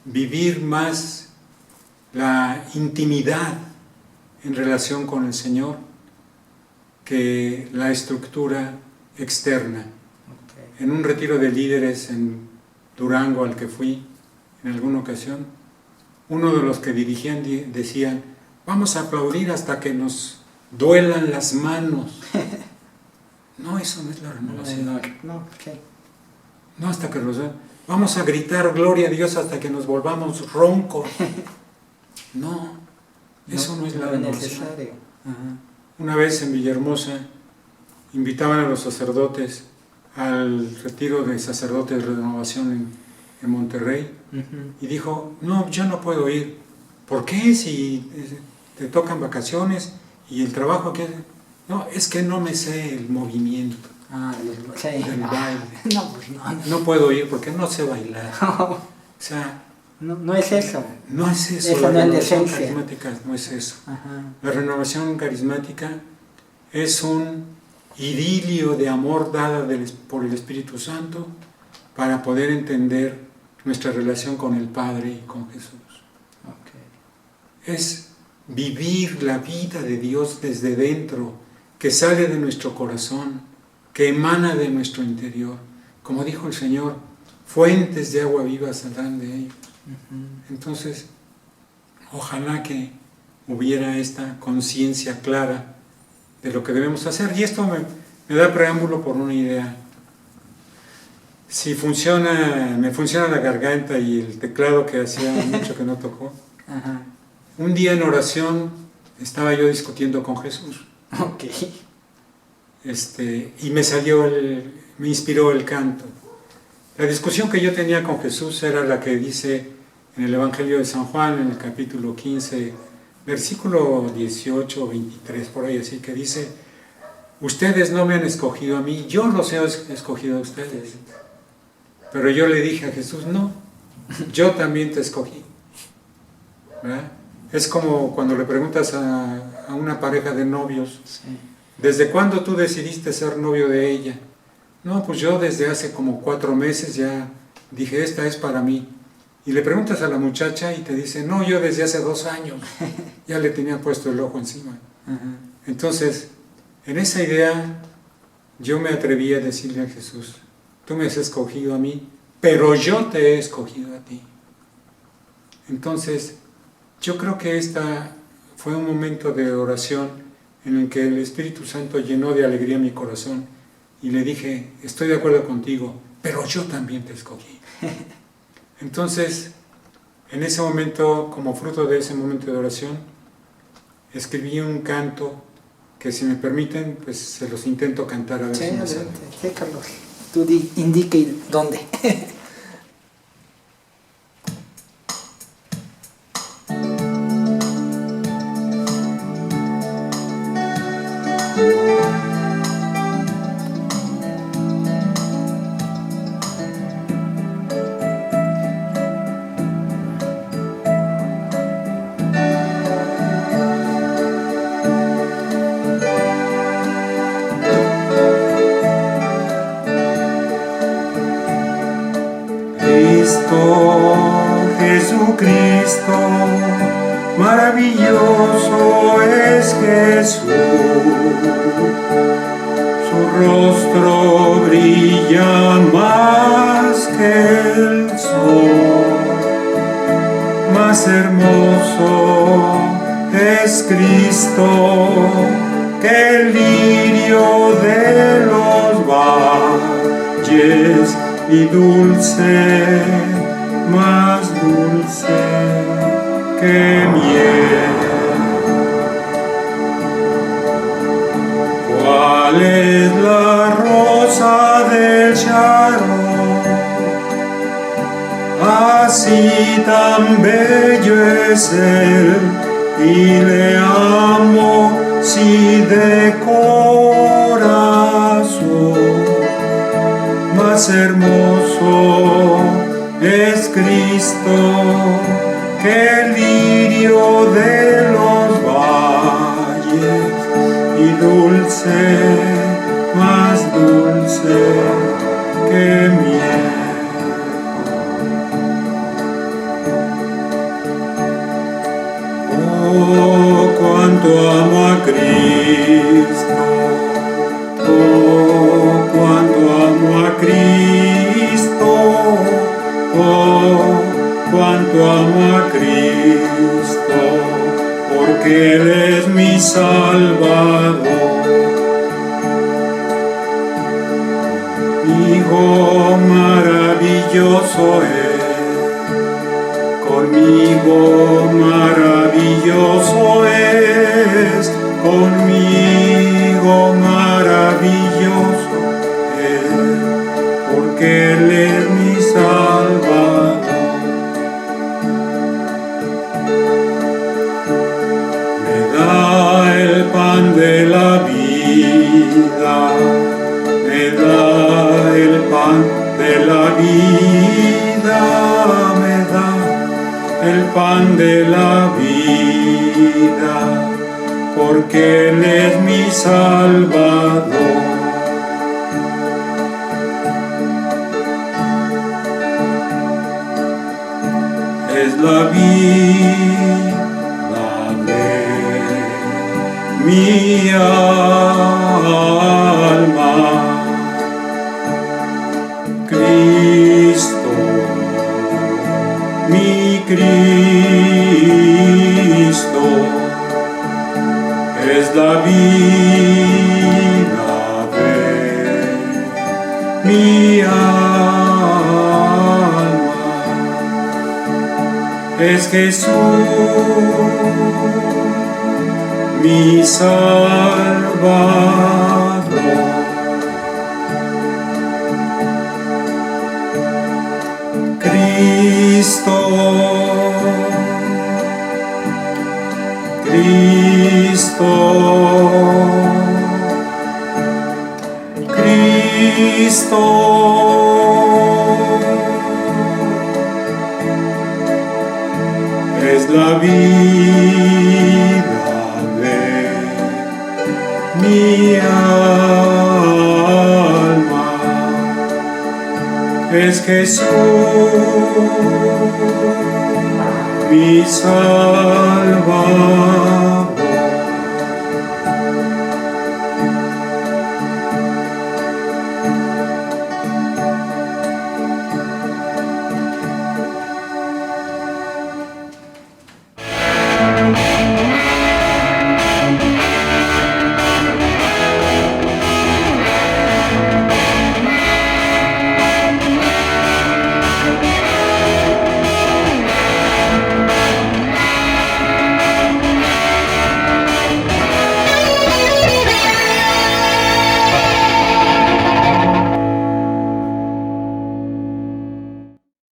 vivir más la intimidad en relación con el Señor que la estructura externa. Okay. En un retiro de líderes en Durango al que fui en alguna ocasión, uno de los que dirigían decían: vamos a aplaudir hasta que nos duelan las manos. No, eso no es la renovación. No, okay. No, hasta que nos duelan. Vamos a gritar gloria a Dios hasta que nos volvamos roncos. No, eso no es la renovación. Necesario. Ajá. Una vez en Villahermosa invitaban a los sacerdotes al retiro de sacerdotes de renovación en Monterrey, y dijo: no, yo no puedo ir. ¿Por qué? Si te tocan vacaciones y el trabajo aquí. No, es que no me sé el movimiento del baile. No, pues no. No puedo ir porque no sé bailar. O sea, no es eso. no es eso. Esa La no es la renovación esencia. carismática no es eso. Ajá. La renovación carismática es un idilio de amor dada por el Espíritu Santo para poder entender nuestra relación con el Padre y con Jesús. Okay. Es vivir la vida de Dios desde dentro, que sale de nuestro corazón, que emana de nuestro interior. Como dijo el Señor, fuentes de agua viva saldrán de ellos. Entonces, ojalá que hubiera esta conciencia clara de lo que debemos hacer. Y esto me da preámbulo por una idea. Si me funciona la garganta y el teclado, que hacía mucho que no tocó. Ajá. Un día en oración estaba yo discutiendo con Jesús. Ok. Y me inspiró el canto. La discusión que yo tenía con Jesús era la que dice en el Evangelio de San Juan, en el capítulo 15, versículo 18 o 23, por ahí así, que dice: ustedes no me han escogido a mí, yo los he escogido a ustedes. Pero yo le dije a Jesús: no, yo también te escogí. ¿Verdad? Es como cuando le preguntas a una pareja de novios: Sí. ¿desde cuándo tú decidiste ser novio de ella? No, pues yo desde hace como 4 meses ya dije, esta es para mí. Y le preguntas a la muchacha y te dice: no, yo desde hace 2 años ya le tenía puesto el ojo encima. Entonces, en esa idea yo me atreví a decirle a Jesús: tú me has escogido a mí, pero yo te he escogido a ti. Entonces, yo creo que esta fue un momento de oración en el que el Espíritu Santo llenó de alegría mi corazón y le dije: estoy de acuerdo contigo, pero yo también te escogí. Entonces, en ese momento, como fruto de ese momento de oración, escribí un canto que, si me permiten, pues se los intento cantar a ver si me sale. Sí, Carlos. Tú indique dónde. Jesucristo, maravilloso es Jesús, su rostro brilla más que el sol, más hermoso es Cristo que el lirio de los valles, y dulce, más dulce que miel. ¿Cuál es la rosa del Sharon? Así tan bello es él, y le amo si de corazón. Más hermoso es Cristo que el lirio de los valles, y dulce, más dulce que miel. Oh, cuánto amo a Cristo, oh, cuánto amo a Cristo, oh, cuánto amo a Cristo, porque Él es mi Salvador. Hijo maravilloso es, conmigo maravilloso es, conmigo maravilloso es, porque Él es mi Salvador. Me da el pan de la vida, me da el pan de la vida, me da el pan de la vida, porque Él es mi Salvador. Es la vida de mi alma, Cristo, mi Cristo, es la vida de mi alma, es Jesús, mi Salvador. Cristo, Cristo, Cristo, es la vida de mi alma, es Jesús, mi Salvador.